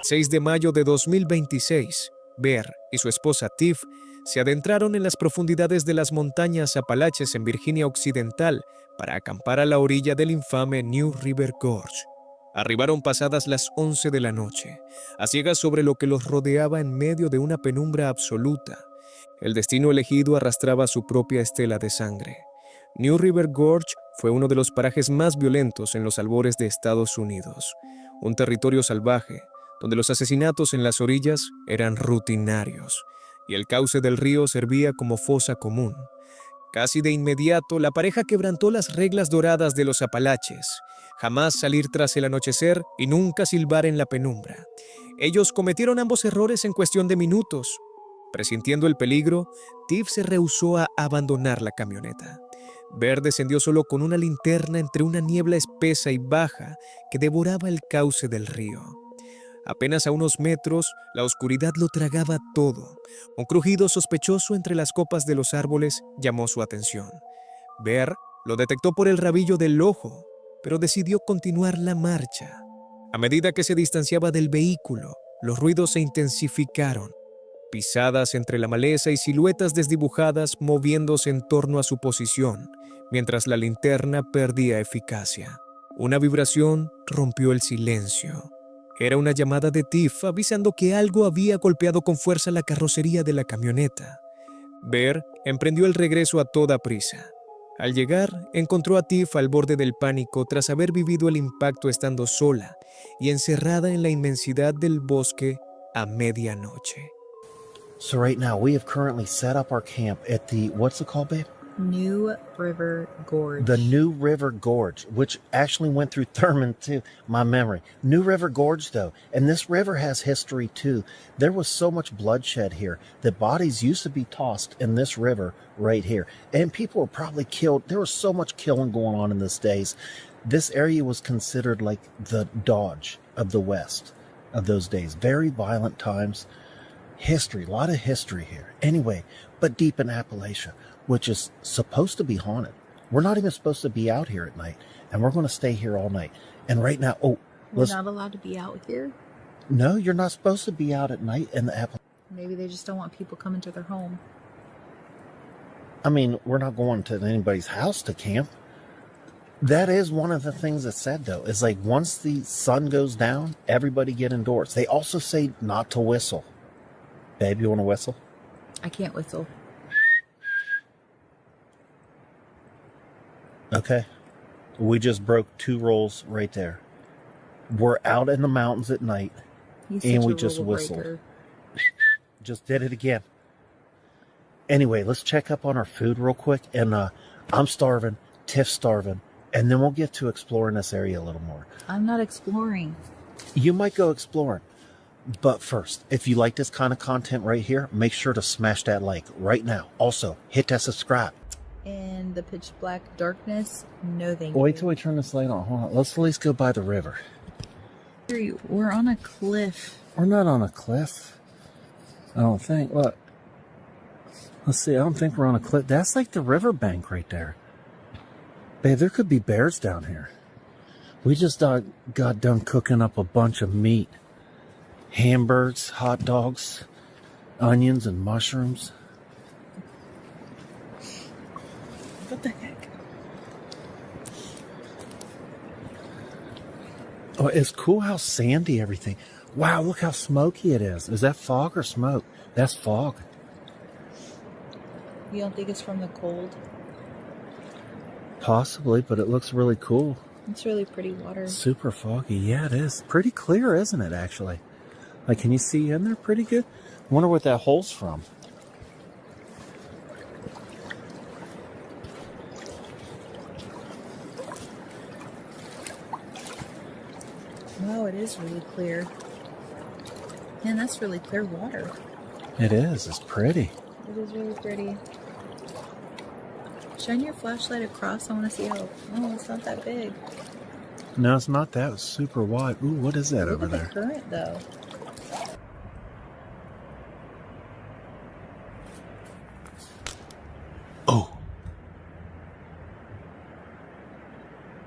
6 de mayo de 2026, Bear y su esposa Tiff se adentraron en las profundidades de las montañas Apalaches en Virginia Occidental para acampar a la orilla del infame New River Gorge. Arribaron pasadas las 11 de la noche, a ciegas sobre lo que los rodeaba en medio de una penumbra absoluta. El destino elegido arrastraba su propia estela de sangre. New River Gorge fue uno de los parajes más violentos en los albores de Estados Unidos, un territorio salvaje donde los asesinatos en las orillas eran rutinarios y el cauce del río servía como fosa común. Casi de inmediato, la pareja quebrantó las reglas doradas de los Apalaches: jamás salir tras el anochecer y nunca silbar en la penumbra. Ellos cometieron ambos errores en cuestión de minutos. Presintiendo el peligro, Tiff se rehusó a abandonar la camioneta. Bear descendió solo con una linterna entre una niebla espesa y baja que devoraba el cauce del río. Apenas a unos metros, la oscuridad lo tragaba todo. Un crujido sospechoso entre las copas de los árboles llamó su atención. Bear lo detectó por el rabillo del ojo, pero decidió continuar la marcha. A medida que se distanciaba del vehículo, los ruidos se intensificaron. Pisadas entre la maleza y siluetas desdibujadas moviéndose en torno a su posición, mientras la linterna perdía eficacia. Una vibración rompió el silencio. Era una llamada de Tiff avisando que algo había golpeado con fuerza la carrocería de la camioneta. Bear emprendió el regreso a toda prisa. Al llegar, encontró a Tiff al borde del pánico tras haber vivido el impacto estando sola y encerrada en la inmensidad del bosque a medianoche. So right now we have currently set up our camp at the, what's it called, babe? New River Gorge. The New River Gorge, which actually went through Thurman too, my memory. New River Gorge though, and this river has history too. There was so much bloodshed here that bodies used to be tossed in this river right here. And people were probably killed. There was so much killing going on in these days. This area was considered like the Dodge of the West of those days. Very violent times. History, a lot of history here. Anyway, but deep in Appalachia, which is supposed to be haunted. We're not even supposed to be out here at night, and we're going to stay here all night. And right now, we're not allowed to be out here? No, you're not supposed to be out at night in the Appalachia. Maybe they just don't want people coming to their home. I mean, we're not going to anybody's house to camp. That is one of the things that's said, though, is like once the sun goes down, everybody get indoors. They also say not to whistle. Babe, you want to whistle? I can't whistle. Okay. We just broke 2 rules right there. We're out in the mountains at night, and we just whistled. Just did it again. Anyway, let's check up on our food real quick. And I'm starving. Tiff's starving. And then we'll get to exploring this area a little more. I'm not exploring. You might go exploring. But first, if you like this kind of content right here, make sure to smash that like right now. Also, hit that subscribe. In the pitch black darkness, no thank you. Wait till we turn this light on. Hold on. Let's at least go by the river. We're on a cliff. We're not on a cliff. I don't think. Look. Let's see. I don't think we're on a cliff. That's like the riverbank right there. Babe, there could be bears down here. We just got done cooking up a bunch of meat. Hamburgers, hot dogs, onions, and mushrooms. What the heck? Oh, it's cool how sandy everything. Wow, look how smoky it is. Is that fog or smoke? That's fog. You don't think it's from the cold? Possibly, but it looks really cool. It's really pretty water. Super foggy. Yeah, it is. Pretty clear, isn't it, actually? Like, can you see in there pretty good? I wonder what that hole's from. Wow, it is really clear. Man, that's really clear water. It is. It's pretty. It is really pretty. Shine your flashlight across. I want to see how... Oh, it's not that big. No, it's not that. It's super wide. Ooh, what is that over there? Look at the current, though. Oh.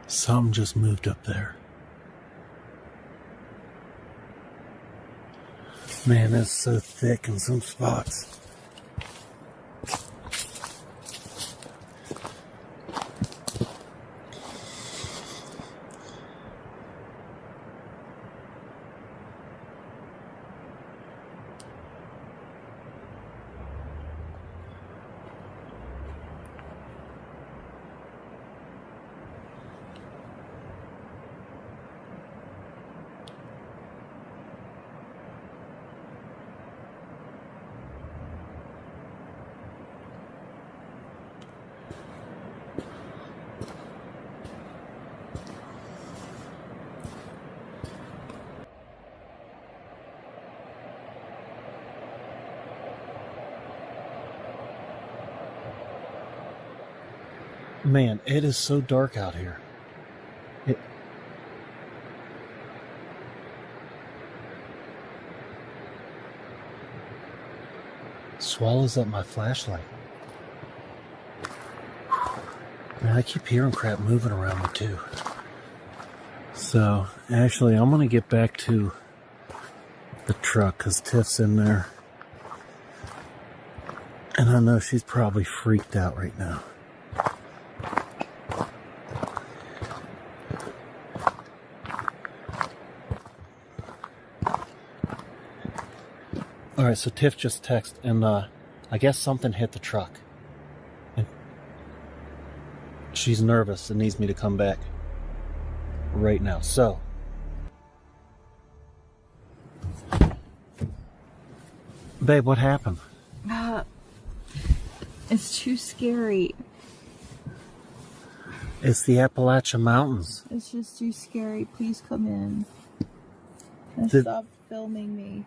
Something just moved up there. Man, that's so thick in some spots. Man, it is so dark out here. It swallows up my flashlight. Man, I keep hearing crap moving around me too. So, actually, I'm gonna get back to the truck because Tiff's in there. And I know she's probably freaked out right now. Alright, so Tiff just texted, and I guess something hit the truck. And she's nervous and needs me to come back right now. So, babe, what happened? It's too scary. It's the Appalachian Mountains. It's just too scary. Please come in. And stop filming me.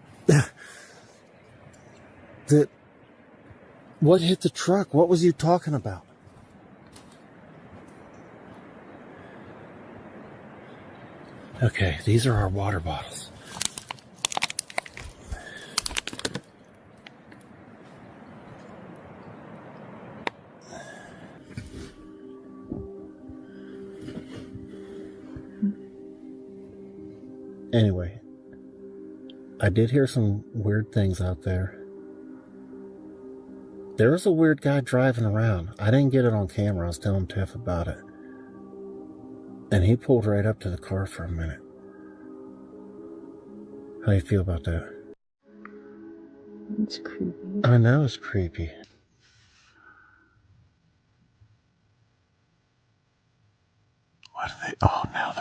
What hit the truck? What was you talking about? Okay, these are our water bottles. Anyway, I did hear some weird things out there. There was a weird guy driving around. I didn't get it on camera. I was telling Tiff about it. And he pulled right up to the car for a minute. How do you feel about that? It's creepy. I know it's creepy. What are they? Oh, now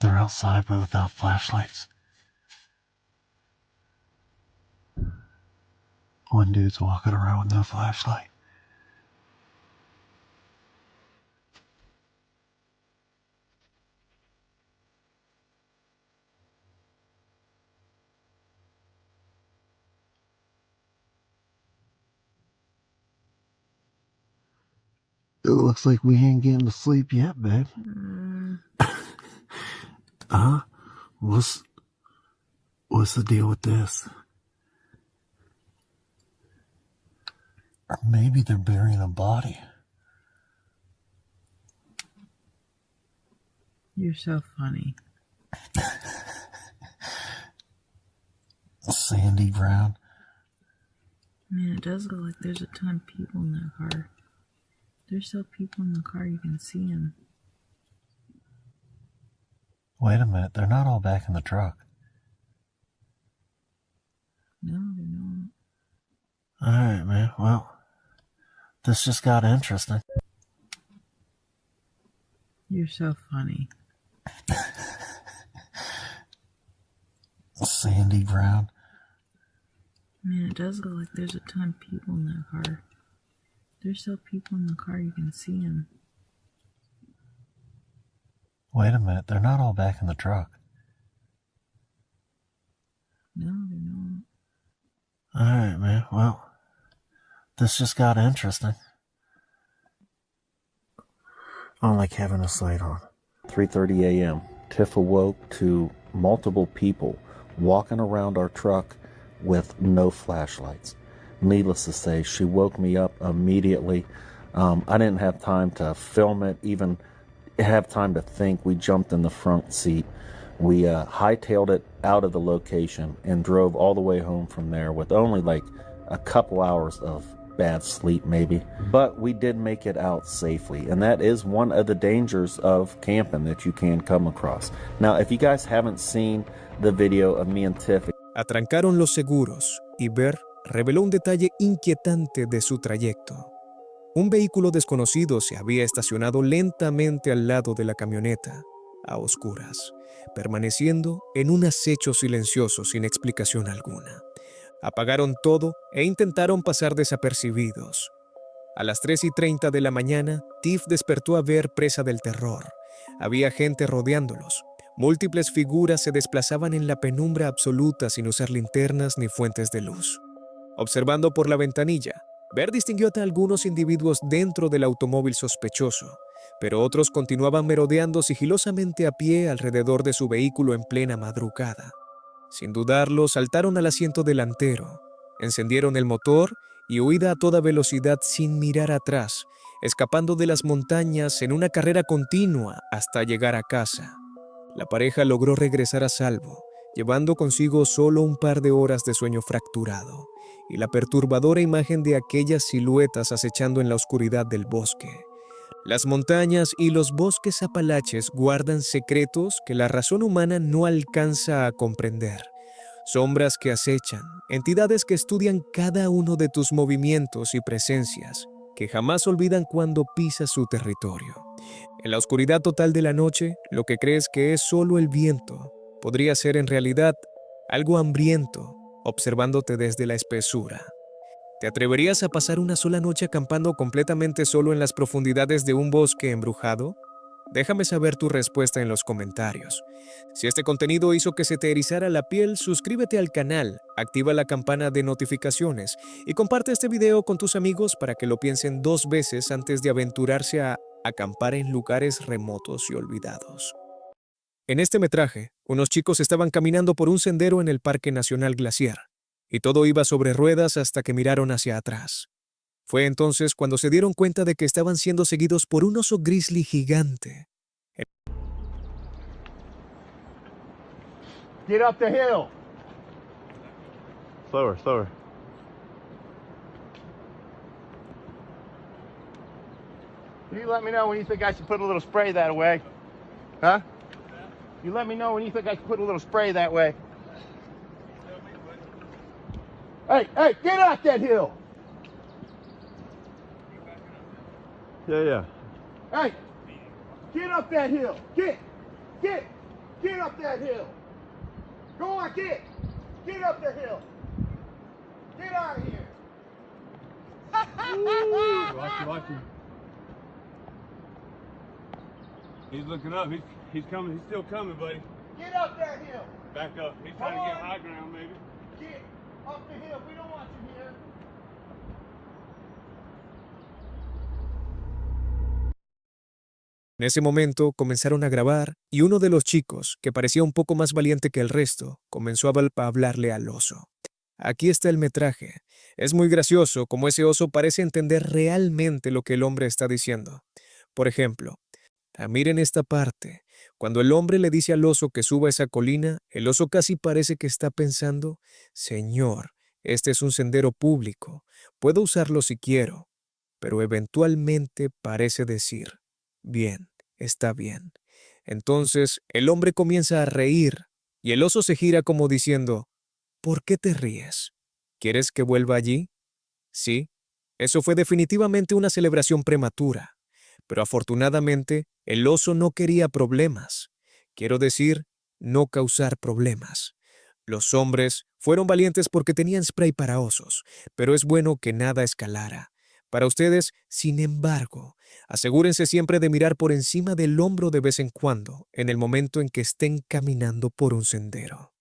they're outside but without flashlights. One dude's walking around with no flashlight. It looks like we ain't getting to sleep yet, babe. What's the deal with this? Or maybe they're burying a body. You're so funny. Sandy ground. Man, it does look like there's a ton of people in that car. There's still people in the car. You can see them. Wait a minute. They're not all back in the truck. No, they're not. Alright, man. Well, this just got interesting. You're so funny. Sandy ground. Man, it does look like there's a ton of people in that car. There's still people in the car. You can see them. Wait a minute. They're not all back in the truck. No, they're not. Alright, man. Well, this just got interesting. I don't like having this light on. 3:30 a.m. Tiff awoke to multiple people walking around our truck with no flashlights. Needless to say, she woke me up immediately. I didn't have time to film it, even have time to think. We jumped in the front seat. We hightailed it out of the location and drove all the way home from there with only like a couple hours of bad sleep maybe. But we did make it out safely, and that is one of the dangers of camping that you can come across. Now, if you guys haven't seen the video of me and Tiff... Atrancaron los seguros y Ver reveló un detalle inquietante de su trayecto. Un vehículo desconocido se había estacionado lentamente al lado de la camioneta, a oscuras, permaneciendo en un acecho silencioso sin explicación alguna. Apagaron todo e intentaron pasar desapercibidos. A las 3:30 de la mañana, Tiff despertó a Ver presa del terror. Había gente rodeándolos. Múltiples figuras se desplazaban en la penumbra absoluta sin usar linternas ni fuentes de luz. Observando por la ventanilla, Ver distinguió a algunos individuos dentro del automóvil sospechoso, pero otros continuaban merodeando sigilosamente a pie alrededor de su vehículo en plena madrugada. Sin dudarlo, saltaron al asiento delantero, encendieron el motor y huida a toda velocidad sin mirar atrás, escapando de las montañas en una carrera continua hasta llegar a casa. La pareja logró regresar a salvo, llevando consigo solo un par de horas de sueño fracturado y la perturbadora imagen de aquellas siluetas acechando en la oscuridad del bosque. Las montañas y los bosques apalaches guardan secretos que la razón humana no alcanza a comprender. Sombras que acechan, entidades que estudian cada uno de tus movimientos y presencias, que jamás olvidan cuando pisas su territorio. En la oscuridad total de la noche, lo que crees que es solo el viento podría ser en realidad algo hambriento, observándote desde la espesura. ¿Te atreverías a pasar una sola noche acampando completamente solo en las profundidades de un bosque embrujado? Déjame saber tu respuesta en los comentarios. Si este contenido hizo que se te erizara la piel, suscríbete al canal, activa la campana de notificaciones y comparte este video con tus amigos para que lo piensen 2 veces antes de aventurarse a acampar en lugares remotos y olvidados. En este metraje, unos chicos estaban caminando por un sendero en el Parque Nacional Glaciar, y todo iba sobre ruedas hasta que miraron hacia atrás. Fue entonces cuando se dieron cuenta de que estaban siendo seguidos por un oso grizzly gigante. Get up the hill. Slower, slower. You let me know when you think I should put a little spray that way. Huh? You let me know when you think I should put a little spray that way. Hey, hey, get out that hill! Yeah. Hey, get up that hill! Get up that hill! Go on, get up the hill! Get out of here! Watch him. He's looking up. He's coming. He's still coming, buddy. Get up that hill! Back up. He's trying to get high ground, maybe. Get up the hill. We don't want you here. En ese momento comenzaron a grabar y uno de los chicos, que parecía un poco más valiente que el resto, comenzó a hablarle al oso. Aquí está el metraje. Es muy gracioso como ese oso parece entender realmente lo que el hombre está diciendo. Por ejemplo, miren esta parte. Cuando el hombre le dice al oso que suba esa colina, el oso casi parece que está pensando: Señor, este es un sendero público, puedo usarlo si quiero. Pero eventualmente parece decir: bien, está bien. Entonces el hombre comienza a reír y el oso se gira como diciendo: ¿por qué te ríes? ¿Quieres que vuelva allí? Sí, eso fue definitivamente una celebración prematura. Pero afortunadamente, el oso no quería problemas. Quiero decir, no causar problemas. Los hombres fueron valientes porque tenían spray para osos, pero es bueno que nada escalara. Para ustedes, sin embargo, asegúrense siempre de mirar por encima del hombro de vez en cuando, en el momento en que estén caminando por un sendero.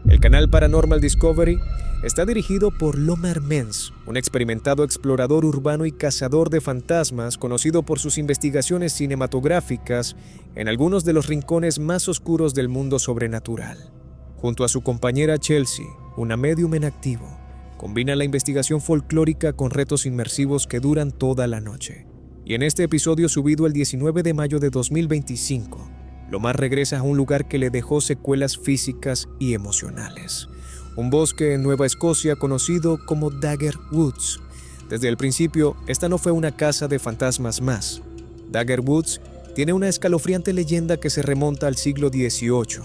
El canal Paranormal Discovery está dirigido por Lomar Mens, un experimentado explorador urbano y cazador de fantasmas conocido por sus investigaciones cinematográficas en algunos de los rincones más oscuros del mundo sobrenatural. Junto a su compañera Chelsea, una medium en activo, combina la investigación folclórica con retos inmersivos que duran toda la noche. Y en este episodio subido el 19 de mayo de 2025, Lomar regresa a un lugar que le dejó secuelas físicas y emocionales. Un bosque en Nueva Escocia conocido como Dagger Woods. Desde el principio, esta no fue una casa de fantasmas más. Dagger Woods tiene una escalofriante leyenda que se remonta al siglo XVIII,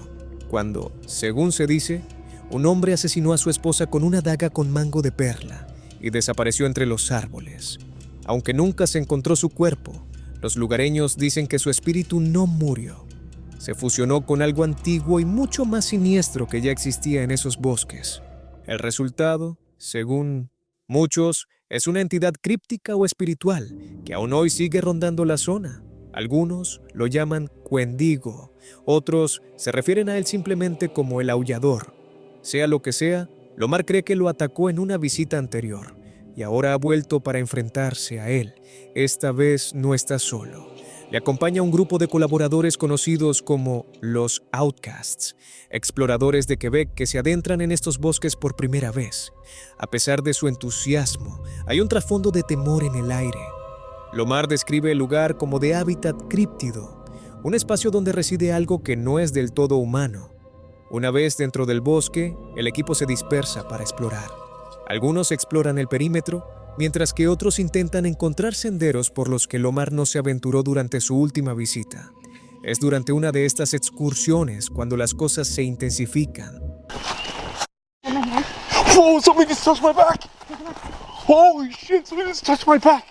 cuando, según se dice, un hombre asesinó a su esposa con una daga con mango de perla y desapareció entre los árboles. Aunque nunca se encontró su cuerpo, los lugareños dicen que su espíritu no murió. Se fusionó con algo antiguo y mucho más siniestro que ya existía en esos bosques. El resultado, según muchos, es una entidad críptica o espiritual que aún hoy sigue rondando la zona. Algunos lo llaman Cuendigo, otros se refieren a él simplemente como el aullador. Sea lo que sea, Lomar cree que lo atacó en una visita anterior y ahora ha vuelto para enfrentarse a él. Esta vez no está solo. Le acompaña un grupo de colaboradores conocidos como los Outcasts, exploradores de Quebec que se adentran en estos bosques por primera vez. A pesar de su entusiasmo, hay un trasfondo de temor en el aire. Lomar describe el lugar como de hábitat críptido, un espacio donde reside algo que no es del todo humano. Una vez dentro del bosque, el equipo se dispersa para explorar. Algunos exploran el perímetro, mientras que otros intentan encontrar senderos por los que Lomar no se aventuró durante su última visita. Es durante una de estas excursiones cuando las cosas se intensifican. Whoa, somebody just touched my back! Holy shit, somebody just touched my back!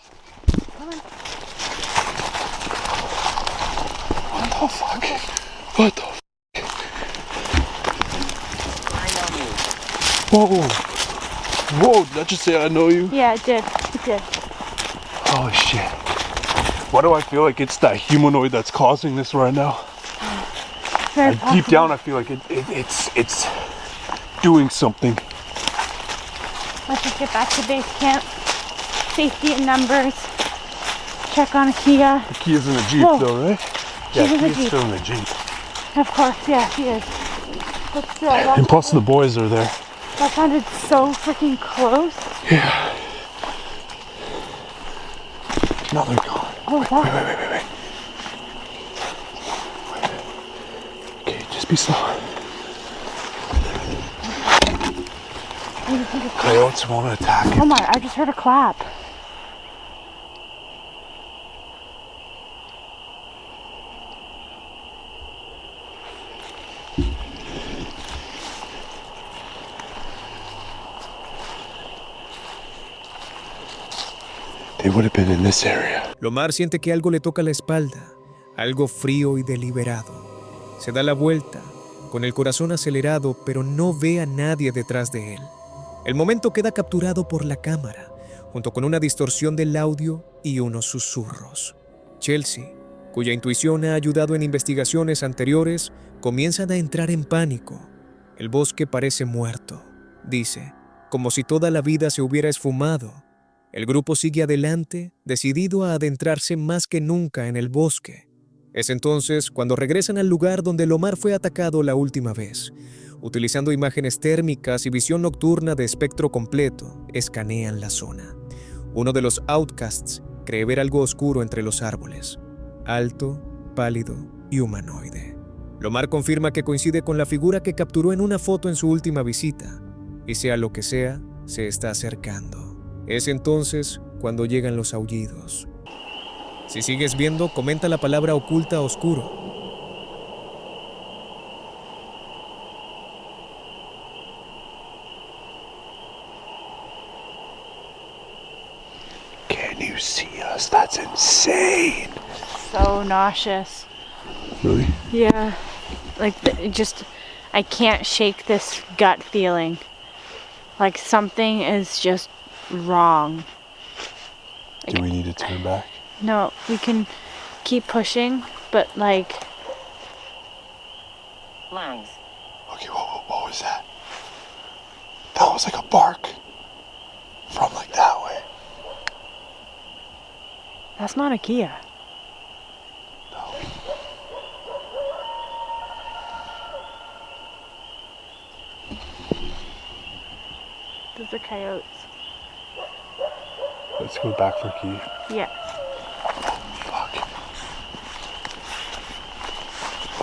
What the fuck? What the fuck? I know you. Whoa! Whoa, did that just say I know you? Yeah, it did. It did. Holy shit. Why do I feel like it's that humanoid that's causing this right now? Very Deep down I feel like it's doing something. Let's just get back to base camp. Safety in numbers. Check on Akia. The key is in the Jeep Whoa. though, right? She's in the Kia's Jeep. still in the Jeep. Of course, yeah, she is. But still, that, And plus the boys are there. that sounded so freaking close. Yeah. Now they're gone. Oh, Wait. wow. Okay, just be slow. Coyotes won't attack. Oh my, I just heard a clap. They would have been in this area. Lomar siente que algo le toca la espalda, algo frío y deliberado. Se da la vuelta, con el corazón acelerado, pero no ve a nadie detrás de él. El momento queda capturado por la cámara, junto con una distorsión del audio y unos susurros. Chelsea, cuya intuición ha ayudado en investigaciones anteriores, comienzan a entrar en pánico. El bosque parece muerto, dice, como si toda la vida se hubiera esfumado. El grupo sigue adelante, decidido a adentrarse más que nunca en el bosque. Es entonces cuando regresan al lugar donde Lomar fue atacado la última vez. Utilizando imágenes térmicas y visión nocturna de espectro completo, escanean la zona. Uno de los outcasts cree ver algo oscuro entre los árboles, alto, pálido y humanoide. Lomar confirma que coincide con la figura que capturó en una foto en su última visita, y sea lo que sea, se está acercando. Es entonces cuando llegan los aullidos. Si sigues viendo, comenta la palabra oculta oscuro. Can you see us? That's insane. So nauseous. Really? Yeah. Like, I can't shake this gut feeling. Like something is just wrong. Do we need to turn back? No, we can keep pushing, but like... Lungs. Okay, what was that? That was like a bark. From like that way. That's not a Kia. No. Those are coyotes. Let's go back for key. Yeah. Fuck.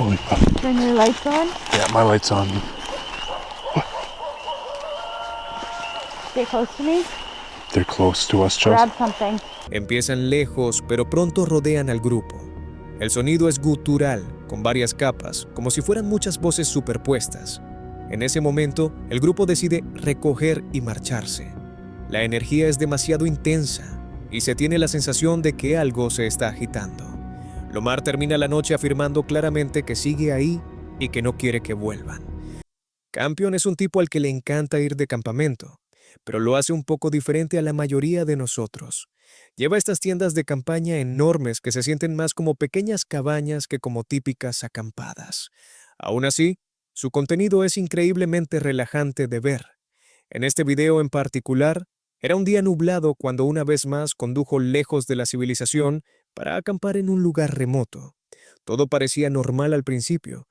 Holy fuck. Turn your lights on. Yeah, my light's on. Stay close to me. They're close to us, Chelsea. Grab something. Empiezan lejos, pero pronto rodean al grupo. El sonido es gutural, con varias capas, como si fueran muchas voces superpuestas. En ese momento, el grupo decide recoger y marcharse. La energía es demasiado intensa y se tiene la sensación de que algo se está agitando. Lomar termina la noche afirmando claramente que sigue ahí y que no quiere que vuelvan. Campion es un tipo al que le encanta ir de campamento, pero lo hace un poco diferente a la mayoría de nosotros. Lleva estas tiendas de campaña enormes que se sienten más como pequeñas cabañas que como típicas acampadas. Aún así, su contenido es increíblemente relajante de ver. En este video en particular, era un día nublado cuando una vez más condujo lejos de la civilización para acampar en un lugar remoto. Todo parecía normal al principio.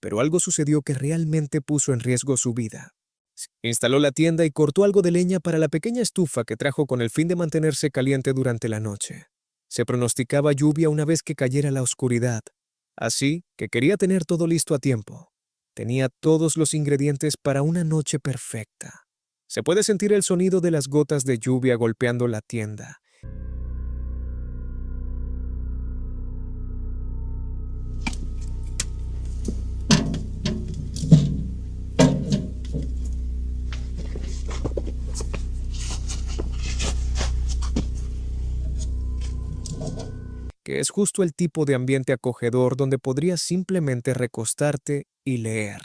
Pero algo sucedió que realmente puso en riesgo su vida. Instaló la tienda y cortó algo de leña para la pequeña estufa que trajo con el fin de mantenerse caliente durante la noche. Se pronosticaba lluvia una vez que cayera la oscuridad, así que quería tener todo listo a tiempo. Tenía todos los ingredientes para una noche perfecta. Se puede sentir el sonido de las gotas de lluvia golpeando la tienda. Que es justo el tipo de ambiente acogedor donde podrías simplemente recostarte y leer.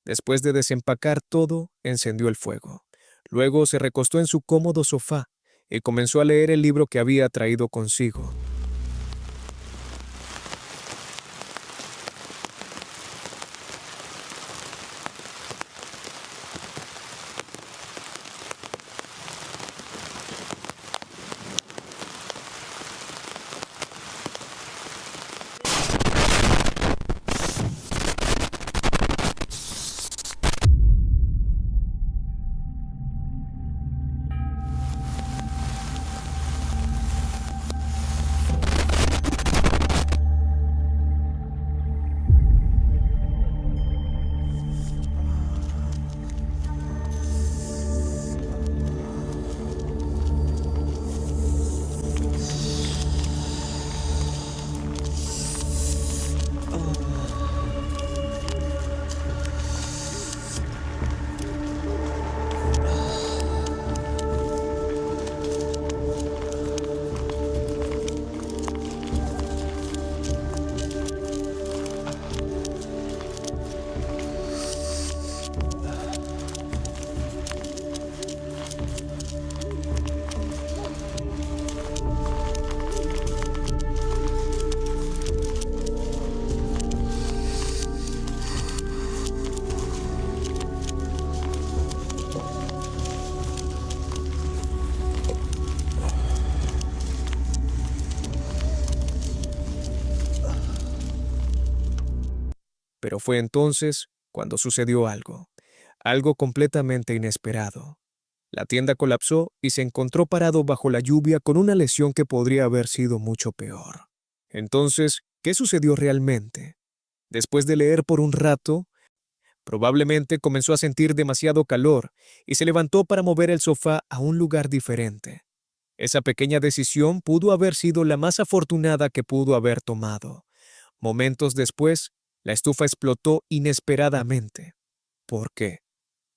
Después de desempacar todo, encendió el fuego. Luego se recostó en su cómodo sofá y comenzó a leer el libro que había traído consigo. Pero fue entonces cuando sucedió algo completamente inesperado. La tienda colapsó y se encontró parado bajo la lluvia con una lesión que podría haber sido mucho peor. Entonces, ¿qué sucedió realmente? Después de leer por un rato, probablemente comenzó a sentir demasiado calor y se levantó para mover el sofá a un lugar diferente. Esa pequeña decisión pudo haber sido la más afortunada que pudo haber tomado. Momentos después, la estufa explotó inesperadamente. ¿Por qué?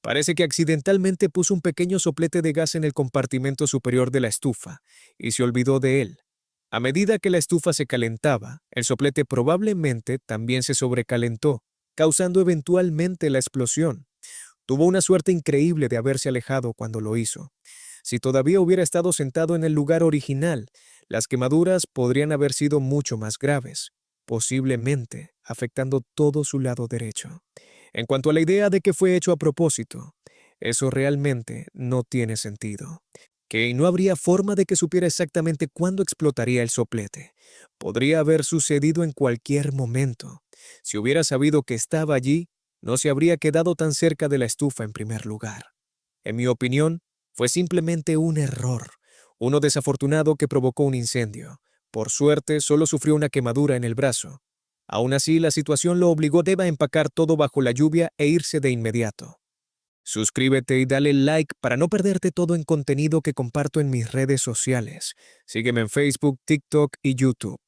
Parece que accidentalmente puso un pequeño soplete de gas en el compartimento superior de la estufa y se olvidó de él. A medida que la estufa se calentaba, el soplete probablemente también se sobrecalentó, causando eventualmente la explosión. Tuvo una suerte increíble de haberse alejado cuando lo hizo. Si todavía hubiera estado sentado en el lugar original, las quemaduras podrían haber sido mucho más graves, posiblemente afectando todo su lado derecho. En cuanto a la idea de que fue hecho a propósito, eso realmente no tiene sentido. Que no habría forma de que supiera exactamente cuándo explotaría el soplete. Podría haber sucedido en cualquier momento. Si hubiera sabido que estaba allí, no se habría quedado tan cerca de la estufa en primer lugar. En mi opinión, fue simplemente un error, uno desafortunado que provocó un incendio. Por suerte, solo sufrió una quemadura en el brazo. Aún así, la situación lo obligó a empacar todo bajo la lluvia e irse de inmediato. Suscríbete y dale like para no perderte todo el contenido que comparto en mis redes sociales. Sígueme en Facebook, TikTok y YouTube.